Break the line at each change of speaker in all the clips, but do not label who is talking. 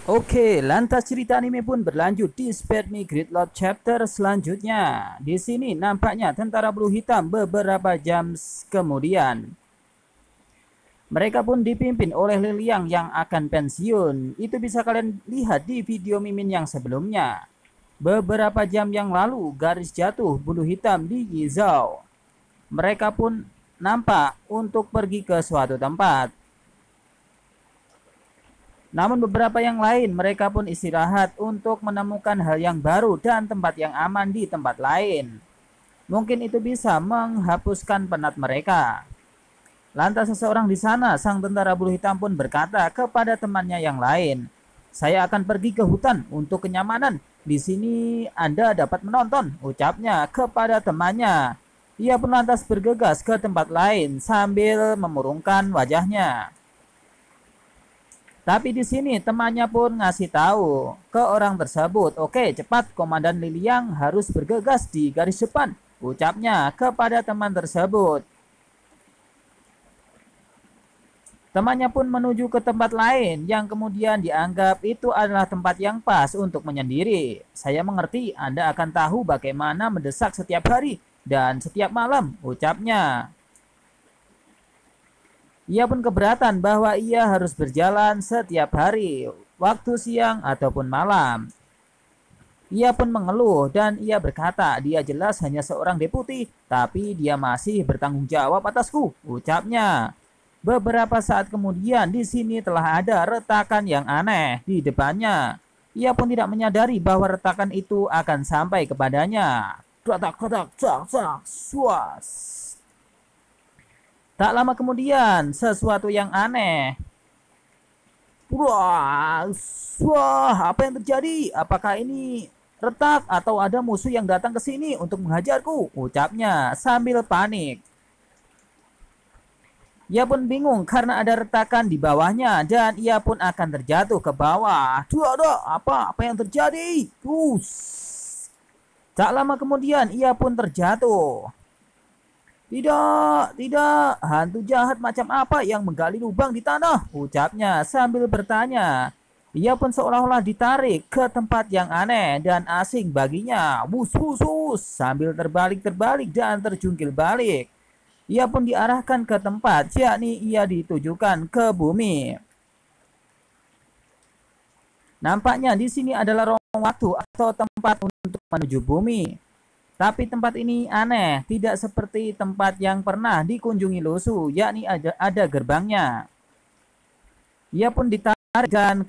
Oke, lantas cerita anime pun berlanjut di Spare Me Gridlock chapter selanjutnya. Di sini nampaknya tentara bulu hitam beberapa jam kemudian. Mereka pun dipimpin oleh Liliang yang akan pensiun. Itu bisa kalian lihat di video Mimin yang sebelumnya. Beberapa jam yang lalu, garis jatuh bulu hitam di Yizhou. Mereka pun nampak untuk pergi ke suatu tempat. Namun beberapa yang lain mereka pun istirahat untuk menemukan hal yang baru dan tempat yang aman di tempat lain. Mungkin itu bisa menghapuskan penat mereka. Lantas seseorang di sana, sang tentara bulu hitam pun berkata kepada temannya yang lain, "Saya akan pergi ke hutan untuk kenyamanan. Di sini Anda dapat menonton," ucapnya kepada temannya. Ia pun lantas bergegas ke tempat lain sambil memurungkan wajahnya. Tapi di sini temannya pun ngasih tahu ke orang tersebut, "Oke, cepat, Komandan Liliang harus bergegas di garis depan," ucapnya kepada teman tersebut. Temannya pun menuju ke tempat lain yang kemudian dianggap itu adalah tempat yang pas untuk menyendiri. "Saya mengerti Anda akan tahu bagaimana mendesak setiap hari dan setiap malam," ucapnya. Ia pun keberatan bahwa ia harus berjalan setiap hari, waktu siang ataupun malam. Ia pun mengeluh dan ia berkata, "Dia jelas hanya seorang deputi, tapi dia masih bertanggung jawab atasku," ucapnya. Beberapa saat kemudian di sini telah ada retakan yang aneh di depannya. Ia pun tidak menyadari bahwa retakan itu akan sampai kepadanya. Tak lama kemudian, sesuatu yang aneh. Wah, apa yang terjadi? Apakah ini retak atau ada musuh yang datang ke sini untuk menghajarku?" ucapnya sambil panik. Ia pun bingung karena ada retakan di bawahnya dan ia pun akan terjatuh ke bawah. Apa yang terjadi? Tak lama kemudian ia pun terjatuh. Tidak, hantu jahat macam apa yang menggali lubang di tanah?" ucapnya sambil bertanya. Ia pun seolah-olah ditarik ke tempat yang aneh dan asing baginya. Sambil terbalik-terbalik dan terjungkil balik. Ia pun diarahkan ke tempat, yakni ia ditujukan ke bumi. Nampaknya di sini adalah ruang waktu atau tempat untuk menuju bumi. Tapi tempat ini aneh, tidak seperti tempat yang pernah dikunjungi Lusu, yakni ada gerbangnya. Ia pun ditarik dan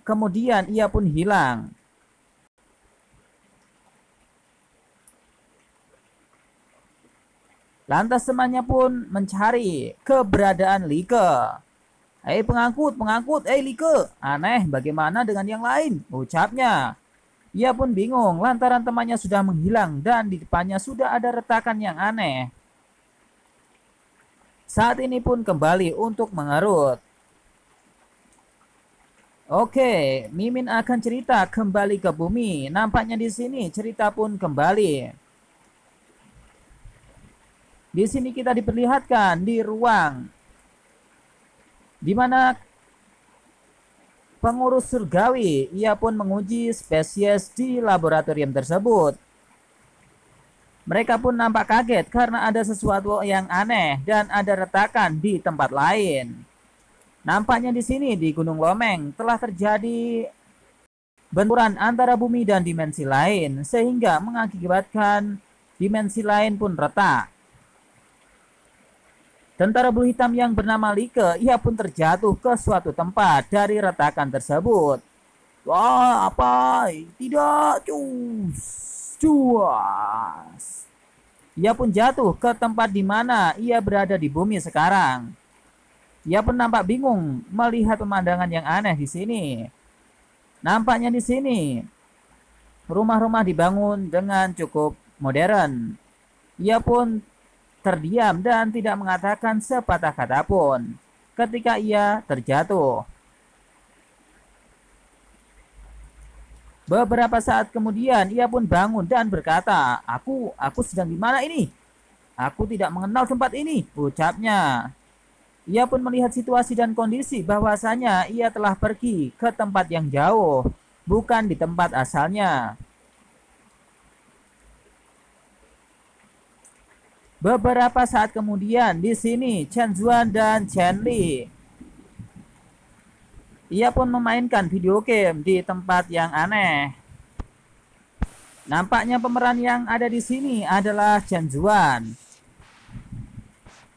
kemudian ia pun hilang. Lantas temannya pun mencari keberadaan Like. "Hei pengangkut, Like, aneh bagaimana dengan yang lain?" ucapnya. Ia pun bingung lantaran temannya sudah menghilang dan di depannya sudah ada retakan yang aneh. Saat ini pun kembali untuk mengerut. Oke, Mimin akan cerita kembali ke bumi. Nampaknya di sini cerita pun kembali. Di sini kita diperlihatkan di ruang di mana pengurus surgawi, ia pun menguji spesies di laboratorium tersebut. Mereka pun nampak kaget karena ada sesuatu yang aneh dan ada retakan di tempat lain. Nampaknya di sini di Gunung Lomeng telah terjadi benturan antara bumi dan dimensi lain sehingga mengakibatkan dimensi lain pun retak. Tentara bulu hitam yang bernama Like, ia pun terjatuh ke suatu tempat dari retakan tersebut. "Wah, apa? Tidak, cuas." Ia pun jatuh ke tempat di mana ia berada di bumi sekarang. Ia pun nampak bingung melihat pemandangan yang aneh di sini. Nampaknya di sini rumah-rumah dibangun dengan cukup modern. Ia pun terdiam dan tidak mengatakan sepatah kata pun ketika ia terjatuh. Beberapa saat kemudian ia pun bangun dan berkata, Aku sedang di mana ini? Aku tidak mengenal tempat ini," ucapnya. Ia pun melihat situasi dan kondisi bahwasanya ia telah pergi ke tempat yang jauh, bukan di tempat asalnya. Beberapa saat kemudian di sini Chen Zuan dan Chen Li, ia pun memainkan video game di tempat yang aneh. Nampaknya pemeran yang ada di sini adalah Chen Zuan.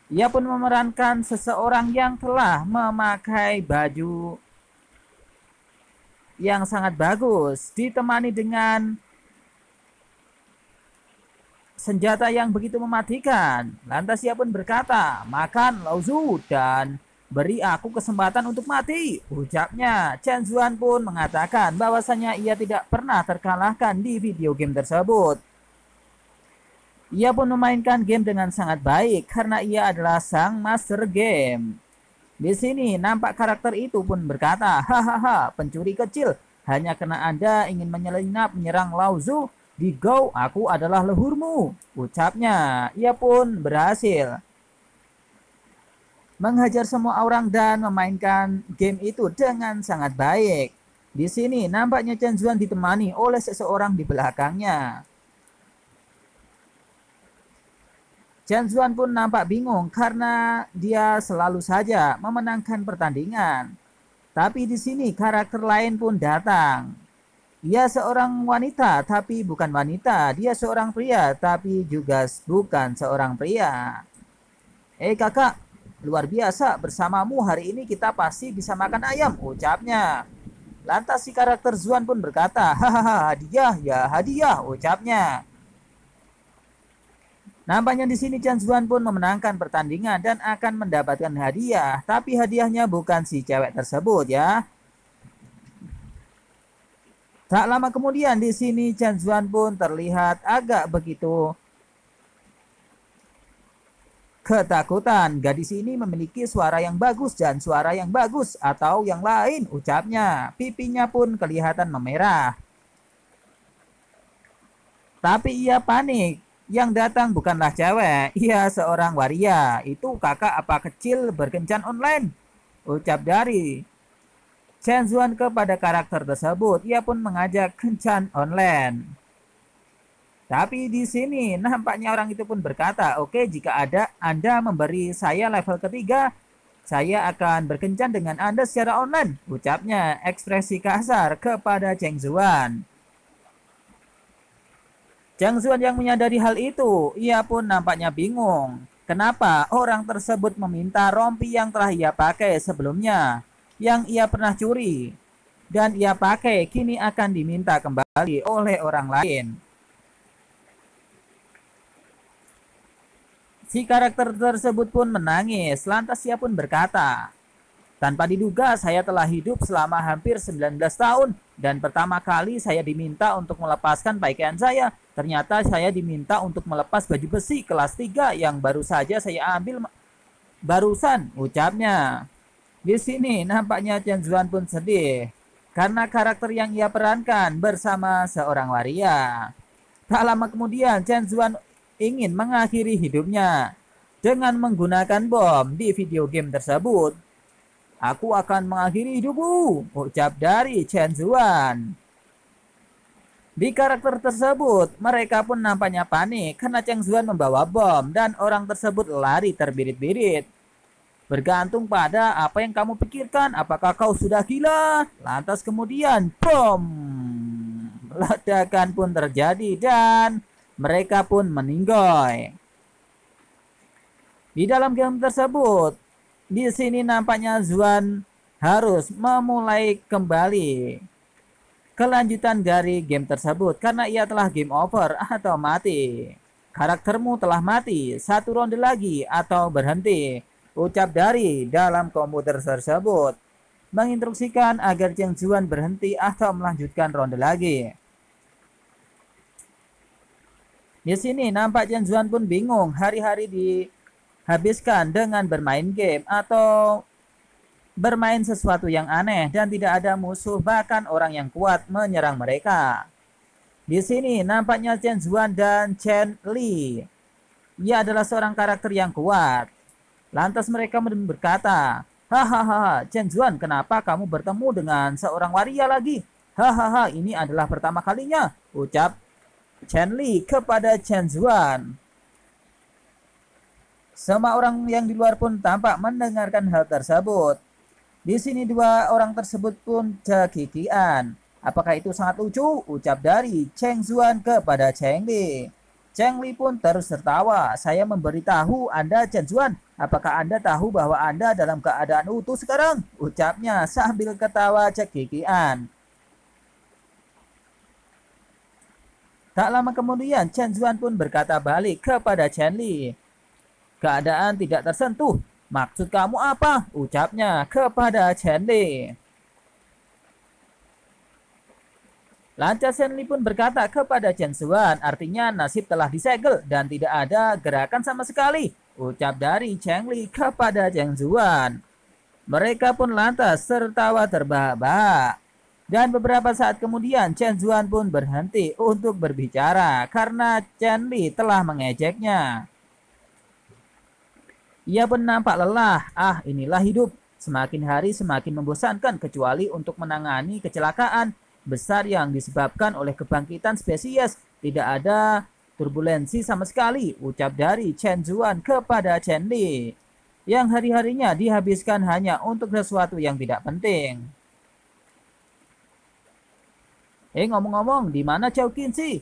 Ia pun memerankan seseorang yang telah memakai baju yang sangat bagus, ditemani dengan senjata yang begitu mematikan. Lantas ia pun berkata, "Makan Laozu dan beri aku kesempatan untuk mati," ucapnya. Chen Zuan pun mengatakan bahwasanya ia tidak pernah terkalahkan di video game tersebut. Ia pun memainkan game dengan sangat baik karena ia adalah sang master game. Di sini nampak karakter itu pun berkata, "Hahaha, pencuri kecil, hanya karena Anda ingin menyelinap menyerang Laozu di Go, aku adalah leluhurmu," ucapnya. Ia pun berhasil menghajar semua orang dan memainkan game itu dengan sangat baik. Di sini nampaknya Chen Zuan ditemani oleh seseorang di belakangnya. Chen Zuan pun nampak bingung karena dia selalu saja memenangkan pertandingan. Tapi di sini karakter lain pun datang. Ia seorang wanita tapi bukan wanita. Dia seorang pria tapi juga bukan seorang pria. Kakak, luar biasa, bersamamu hari ini kita pasti bisa makan ayam," ucapnya. Lantas si karakter Zuan pun berkata, "Hahaha, hadiah ya, hadiah," ucapnya. Nampaknya di sini Chen Zuan pun memenangkan pertandingan dan akan mendapatkan hadiah, tapi hadiahnya bukan si cewek tersebut ya. Tak lama kemudian di sini Chen Zuan pun terlihat agak begitu ketakutan. Gadis ini memiliki suara yang bagus dan suara yang bagus atau yang lain, ucapnya. Pipinya pun kelihatan memerah. Tapi ia panik. Yang datang bukanlah cewek, ia seorang waria. "Itu kakak apa kecil berkencan online?" ucap dari Chen Zuan kepada karakter tersebut. Ia pun mengajak kencan online. Tapi di sini nampaknya orang itu pun berkata, "Oke, jika Anda memberi saya level ketiga, saya akan berkencan dengan Anda secara online," ucapnya. Ekspresi kasar kepada Chen Zuan. Chen Zuan yang menyadari hal itu, ia pun nampaknya bingung. Kenapa orang tersebut meminta rompi yang telah ia pakai sebelumnya, yang ia pernah curi, dan ia pakai kini akan diminta kembali oleh orang lain. Si karakter tersebut pun menangis, lantas ia pun berkata, "Tanpa diduga saya telah hidup selama hampir 19 tahun dan pertama kali saya diminta untuk melepaskan pakaian saya. Ternyata saya diminta untuk melepas baju besi kelas 3 yang baru saja saya ambil barusan," ucapnya. Di sini nampaknya Chen Zuan pun sedih karena karakter yang ia perankan bersama seorang waria. Tak lama kemudian Chen Zuan ingin mengakhiri hidupnya dengan menggunakan bom di video game tersebut. "Aku akan mengakhiri hidupmu," ucap dari Chen Zuan. Di karakter tersebut, mereka pun nampaknya panik karena Chen Zuan membawa bom dan orang tersebut lari terbirit-birit. "Bergantung pada apa yang kamu pikirkan, apakah kau sudah gila?" Lantas kemudian, bom! Ledakan pun terjadi dan mereka pun meninggoy. Di dalam game tersebut, di sini nampaknya Zuan harus memulai kembali kelanjutan dari game tersebut karena ia telah game over atau mati. "Karaktermu telah mati, satu ronde lagi atau berhenti," ucap dari dalam komputer tersebut, menginstruksikan agar Chen Zuan berhenti atau melanjutkan ronde lagi. Di sini nampak Chen Zuan pun bingung, hari-hari dihabiskan dengan bermain game atau bermain sesuatu yang aneh dan tidak ada musuh, bahkan orang yang kuat menyerang mereka. Di sini nampaknya Chen Zuan dan Chen Li. Ia adalah seorang karakter yang kuat. Lantas mereka berkata, hahaha, Chen Zuan, kenapa kamu bertemu dengan seorang waria lagi? Hahaha, ini adalah pertama kalinya, ucap Chen Li kepada Chen Zuan. Semua orang yang di luar pun tampak mendengarkan hal tersebut. Di sini dua orang tersebut pun cekikian. Apakah itu sangat lucu? Ucap dari Chen Zuan kepada Chen Li. Chen Li pun terus tertawa. Saya memberitahu Anda, Chen Zuan, apakah Anda tahu bahwa Anda dalam keadaan utuh sekarang? Ucapnya sambil ketawa cekikian. Tak lama kemudian Chen Zuan pun berkata balik kepada Chen Li. Keadaan tidak tersentuh. Maksud kamu apa? Ucapnya kepada Chen Li. Lantas Chen Li pun berkata kepada Chen Zuan, artinya nasib telah disegel dan tidak ada gerakan sama sekali. Ucap dari Chen Li kepada Chen Zuan. Mereka pun lantas tertawa terbahak-bahak. Dan beberapa saat kemudian Chen Zuan pun berhenti untuk berbicara karena Chen Li telah mengejeknya. Ia pun nampak lelah. Ah, inilah hidup. Semakin hari semakin membosankan kecuali untuk menangani kecelakaan besar yang disebabkan oleh kebangkitan spesies. Tidak ada turbulensi sama sekali, ucap dari Chen Zuan kepada Chen Li, yang hari-harinya dihabiskan hanya untuk sesuatu yang tidak penting. Ngomong-ngomong, di mana Chao Qinshi?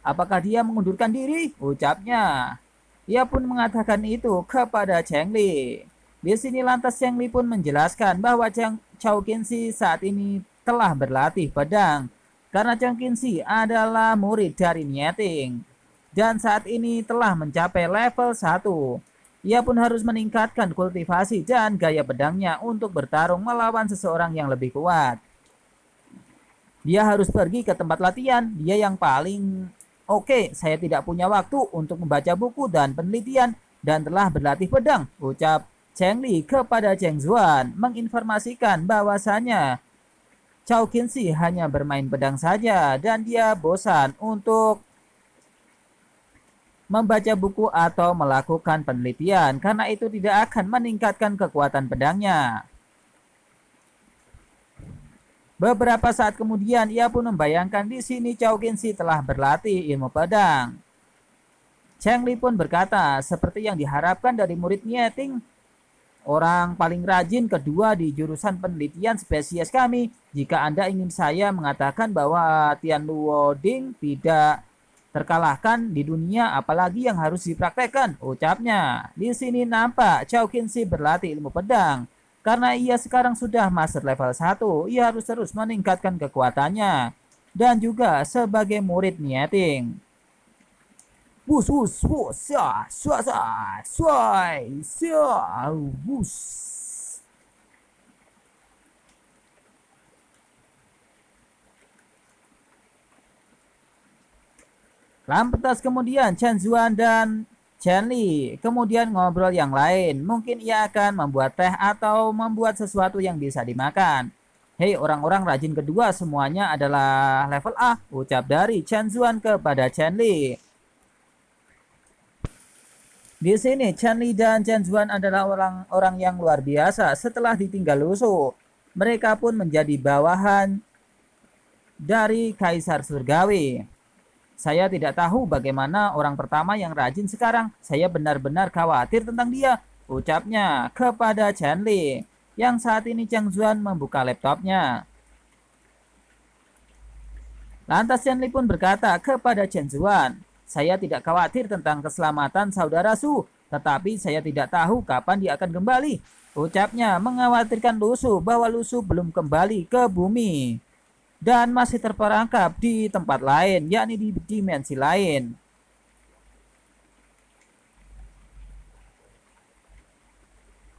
Apakah dia mengundurkan diri? Ucapnya. Ia pun mengatakan itu kepada Chen Li. Di sini lantas Chen Li pun menjelaskan bahwa Chao Qinshi saat ini telah berlatih pedang karena Chao Qinshi adalah murid dari Nieting dan saat ini telah mencapai level 1. Ia pun harus meningkatkan kultivasi dan gaya pedangnya untuk bertarung melawan seseorang yang lebih kuat. Dia harus pergi ke tempat latihan, dia yang paling oke. Saya tidak punya waktu untuk membaca buku dan penelitian dan telah berlatih pedang, ucap Chen Li kepada Chen Zuan, menginformasikan bahwasanya Chao Qinshi hanya bermain pedang saja dan dia bosan untuk membaca buku atau melakukan penelitian karena itu tidak akan meningkatkan kekuatan pedangnya. Beberapa saat kemudian ia pun membayangkan di sini Chao Qinshi telah berlatih ilmu pedang. Chen Li pun berkata, seperti yang diharapkan dari murid Nieting, orang paling rajin kedua di jurusan penelitian spesies kami. Jika Anda ingin saya mengatakan bahwa Tian Luo Ding tidak terkalahkan di dunia, apalagi yang harus dipraktekkan, ucapnya. Di sini nampak Chao Qinshi berlatih ilmu pedang. Karena ia sekarang sudah master level 1, ia harus terus meningkatkan kekuatannya. Dan juga sebagai murid Nieting. Wus wus wus ya, suai suai suai wus. Lantas kemudian Chen Zuan dan Chen Li kemudian ngobrol yang lain. Mungkin ia akan membuat teh atau membuat sesuatu yang bisa dimakan. Hei orang-orang rajin kedua, semuanya adalah level A, ucap dari Chen Zuan kepada Chen Li. Di sini Chen Li dan Chen Zuan adalah orang-orang yang luar biasa. Setelah ditinggal Lusu, mereka pun menjadi bawahan dari Kaisar Surgawi. Saya tidak tahu bagaimana orang pertama yang rajin sekarang. Saya benar-benar khawatir tentang dia, ucapnya kepada Chen Li, yang saat ini Chen Zuan membuka laptopnya. Lantas Chen Li pun berkata kepada Chen Zuan, saya tidak khawatir tentang keselamatan saudara Su, tetapi saya tidak tahu kapan dia akan kembali. Ucapnya mengkhawatirkan Lusu bahwa Lusu belum kembali ke bumi dan masih terperangkap di tempat lain, yakni di dimensi lain.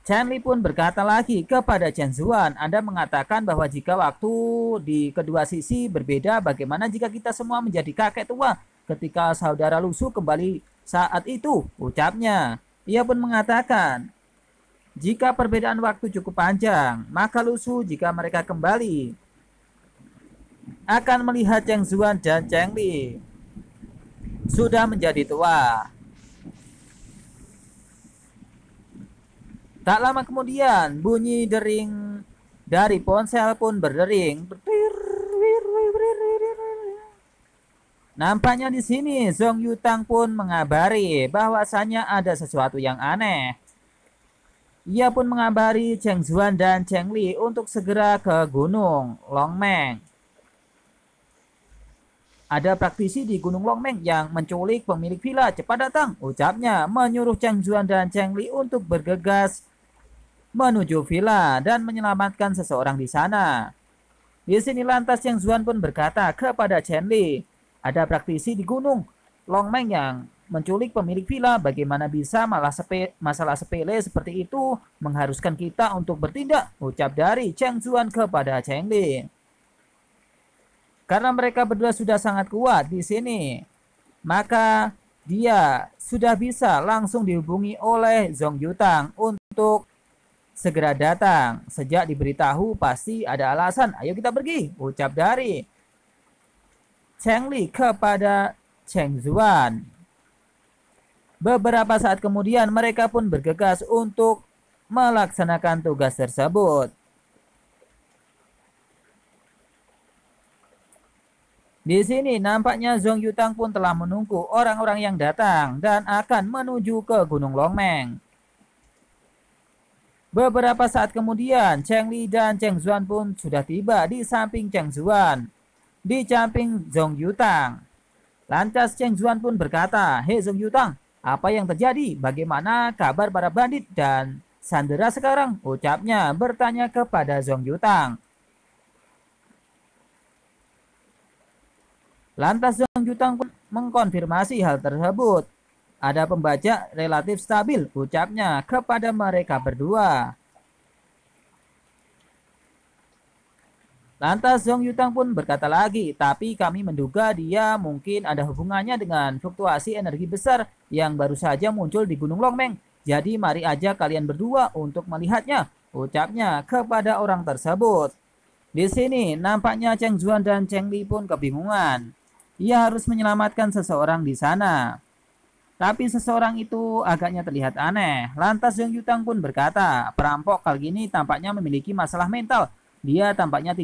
Chen Li pun berkata lagi kepada Chen Zuan, Anda mengatakan bahwa jika waktu di kedua sisi berbeda, bagaimana jika kita semua menjadi kakek tua ketika saudara Lusu kembali saat itu, ucapnya. Ia pun mengatakan, jika perbedaan waktu cukup panjang, maka Lusu jika mereka kembali akan melihat Chen Zuan dan Chen Li sudah menjadi tua. Tak lama kemudian, bunyi dering dari ponsel pun berdering. Nampaknya di sini Zhong Yutang pun mengabari bahwasanya ada sesuatu yang aneh. Ia pun mengabari Cheng Zuan dan Cheng Li untuk segera ke Gunung Longmeng. Ada praktisi di Gunung Longmeng yang menculik pemilik villa. Cepat datang, ucapnya, menyuruh Cheng Zuan dan Cheng Li untuk bergegas menuju villa dan menyelamatkan seseorang di sana. Di sini lantas Cheng Zuan pun berkata kepada Cheng Li, ada praktisi di Gunung Longmeng yang menculik pemilik villa. Bagaimana bisa masalah sepele seperti itu mengharuskan kita untuk bertindak? Ucap dari Cheng Zuan kepada Cheng Li. Karena mereka berdua sudah sangat kuat di sini, maka dia sudah bisa langsung dihubungi oleh Zhong Yutang untuk segera datang. Sejak diberitahu pasti ada alasan. Ayo kita pergi, ucap dari Cheng Li kepada Cheng Zuan. Beberapa saat kemudian mereka pun bergegas untuk melaksanakan tugas tersebut. Di sini nampaknya Zhong Yutang pun telah menunggu orang-orang yang datang dan akan menuju ke Gunung Longmeng. Beberapa saat kemudian Cheng Li dan Cheng Zuan pun sudah tiba di samping Cheng Zuan, di samping Zhong Yutang. Lantas Cheng Zuan pun berkata, "Hei Zhong Yutang, apa yang terjadi? Bagaimana kabar para bandit dan sandera sekarang?" ucapnya bertanya kepada Zhong Yutang. Lantas Zhong Yutang pun mengkonfirmasi hal tersebut. Ada pembajak relatif stabil, ucapnya kepada mereka berdua. Lantas Zhong Yutang pun berkata lagi, tapi kami menduga dia mungkin ada hubungannya dengan fluktuasi energi besar yang baru saja muncul di Gunung Longmeng. Jadi mari aja kalian berdua untuk melihatnya, ucapnya kepada orang tersebut. Di sini nampaknya Cheng Zuan dan Cheng Li pun kebingungan. Ia harus menyelamatkan seseorang di sana. Tapi seseorang itu agaknya terlihat aneh. Lantas Zhong Yutang pun berkata, perampok kali ini tampaknya memiliki masalah mental. Dia tampaknya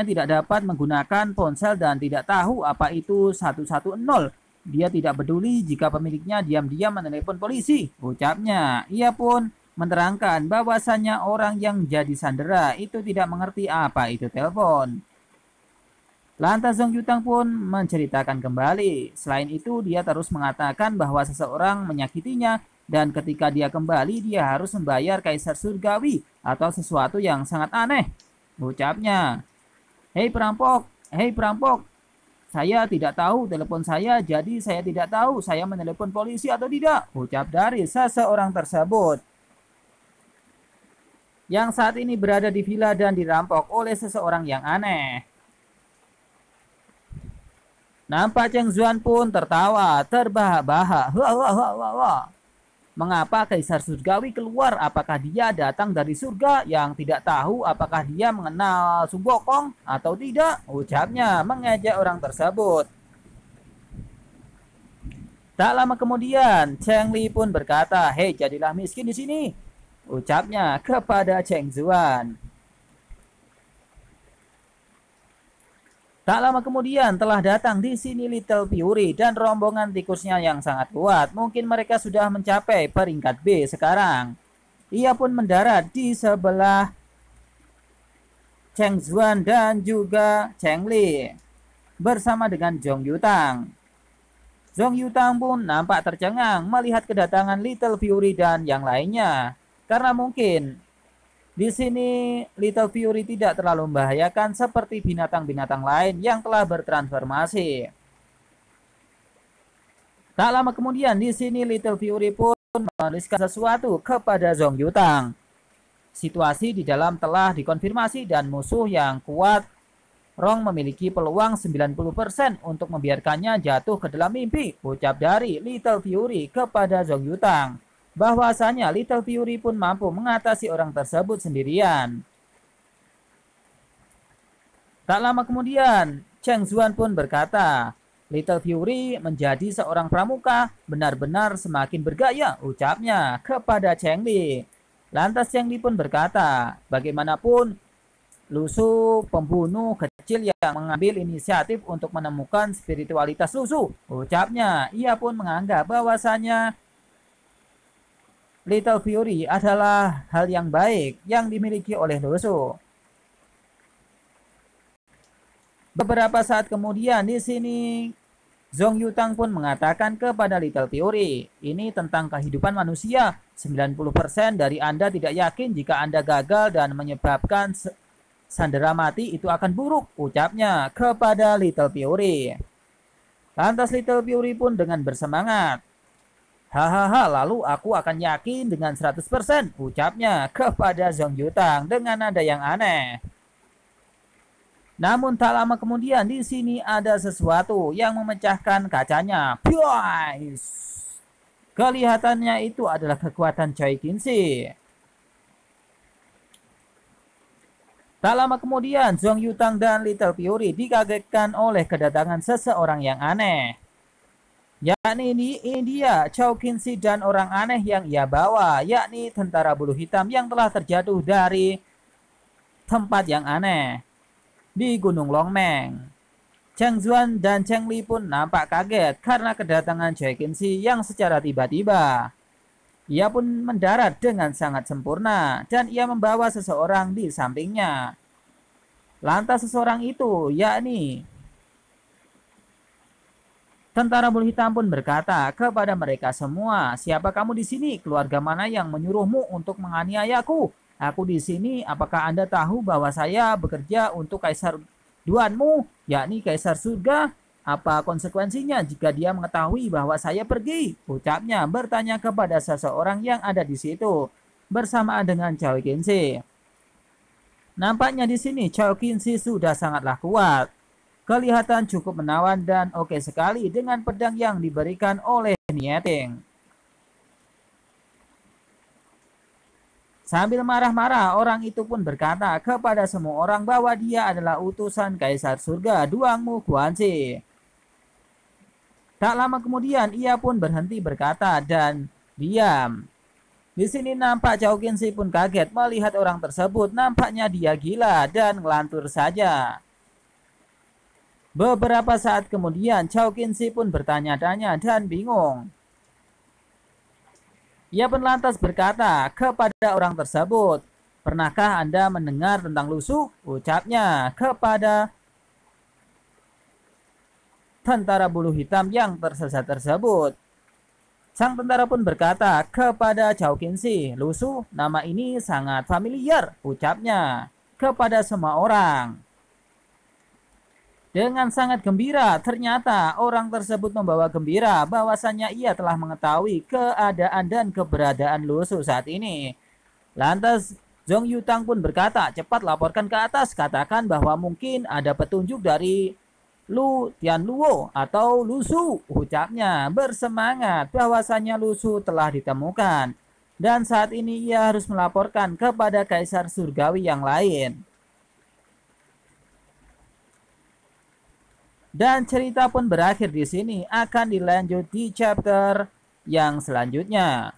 tidak dapat menggunakan ponsel dan tidak tahu apa itu 110. Dia tidak peduli jika pemiliknya diam-diam menelepon polisi, ucapnya. Ia pun menerangkan bahwasannya orang yang jadi sandera itu tidak mengerti apa itu telepon. Lantas Zhong Yutang pun menceritakan kembali. Selain itu dia terus mengatakan bahwa seseorang menyakitinya dan ketika dia kembali dia harus membayar kaisar surgawi atau sesuatu yang sangat aneh. Ucapnya, hei perampok, saya tidak tahu telepon saya, jadi saya tidak tahu saya menelepon polisi atau tidak, ucap dari seseorang tersebut. Yang saat ini berada di villa dan dirampok oleh seseorang yang aneh. Nampak Cheng Zuan pun tertawa terbahak-bahak. Mengapa kaisar surgawi keluar? Apakah dia datang dari surga yang tidak tahu apakah dia mengenal Su Gokong atau tidak? Ucapnya mengejek orang tersebut. Tak lama kemudian Cheng Li pun berkata, "Hei, jadilah miskin di sini," ucapnya kepada Cheng Zuan. Tak lama kemudian telah datang di sini Little Fury dan rombongan tikusnya yang sangat kuat. Mungkin mereka sudah mencapai peringkat B sekarang. Ia pun mendarat di sebelah Cheng Zuan dan juga Cheng Li bersama dengan Zhong Yutang. Zhong Yutang pun nampak tercengang melihat kedatangan Little Fury dan yang lainnya. Karena mungkin di sini Little Fury tidak terlalu membahayakan seperti binatang-binatang lain yang telah bertransformasi. Tak lama kemudian di sini Little Fury pun menuliskan sesuatu kepada Zhong Yutang. Situasi di dalam telah dikonfirmasi dan musuh yang kuat Rong memiliki peluang 90% untuk membiarkannya jatuh ke dalam mimpi, ucap dari Little Fury kepada Zhong Yutang. Bahwasanya Little Fury pun mampu mengatasi orang tersebut sendirian. Tak lama kemudian, Cheng Zuan pun berkata, Little Fury menjadi seorang pramuka, benar-benar semakin bergaya, ucapnya kepada Cheng Li. Lantas Cheng Li pun berkata, bagaimanapun Lu Su pembunuh kecil yang mengambil inisiatif untuk menemukan spiritualitas Lu Su, ucapnya. Ia pun menganggap bahwasanya Little Fury adalah hal yang baik yang dimiliki oleh Lu Su. Beberapa saat kemudian di sini Zhong Yutang pun mengatakan kepada Little Fury, ini tentang kehidupan manusia. 90% dari Anda tidak yakin jika Anda gagal dan menyebabkan sandera mati itu akan buruk, ucapnya kepada Little Fury. Lantas Little Fury pun dengan bersemangat, hahaha, lalu aku akan yakin dengan 100%, ucapnya kepada Zhong Yutang dengan nada yang aneh. Namun tak lama kemudian di sini ada sesuatu yang memecahkan kacanya. Piais! Kelihatannya itu adalah kekuatan Choi Qinshi. Tak lama kemudian Zhong Yutang dan Little Fury dikagetkan oleh kedatangan seseorang yang aneh. Yakni ini dia Choi Qinshi dan orang aneh yang ia bawa, yakni tentara bulu hitam yang telah terjatuh dari tempat yang aneh di Gunung Longmeng. Cheng Zuan dan Cheng Li pun nampak kaget karena kedatangan Choi Qinshi yang secara tiba-tiba. Ia pun mendarat dengan sangat sempurna dan ia membawa seseorang di sampingnya. Lantas seseorang itu, yakni tentara bulu hitam pun berkata kepada mereka semua, siapa kamu di sini? Keluarga mana yang menyuruhmu untuk menganiayaku? Aku di sini, apakah Anda tahu bahwa saya bekerja untuk kaisar Duanmu, yakni kaisar surga? Apa konsekuensinya jika dia mengetahui bahwa saya pergi? Ucapnya bertanya kepada seseorang yang ada di situ bersamaan dengan Choi Qinshi. Nampaknya di sini Choi Qinshi sudah sangatlah kuat. Kelihatan cukup menawan dan oke sekali dengan pedang yang diberikan oleh Nieting. Sambil marah-marah, orang itu pun berkata kepada semua orang bahwa dia adalah utusan Kaisar Surga Duangmu Guanxi. Tak lama kemudian ia pun berhenti berkata dan diam. Di sini nampak Choi Qinshi pun kaget melihat orang tersebut. Nampaknya dia gila dan ngelantur saja. Beberapa saat kemudian Choi Qinshi pun bertanya-tanya dan bingung. Ia pun lantas berkata kepada orang tersebut, pernahkah Anda mendengar tentang Lu Su? Ucapnya kepada tentara bulu hitam yang tersesat tersebut. Sang tentara pun berkata kepada Choi Qinshi, Lu Su, nama ini sangat familiar, ucapnya kepada semua orang. Dengan sangat gembira, ternyata orang tersebut membawa gembira bahwasannya ia telah mengetahui keadaan dan keberadaan Lu Su saat ini. Lantas Zhong Yutang pun berkata, cepat laporkan ke atas, katakan bahwa mungkin ada petunjuk dari Lu Tianluo atau Lu Su, ucapnya bersemangat bahwasannya Lu Su telah ditemukan. Dan saat ini ia harus melaporkan kepada Kaisar Surgawi yang lain. Dan cerita pun berakhir di sini, akan dilanjut di chapter yang selanjutnya.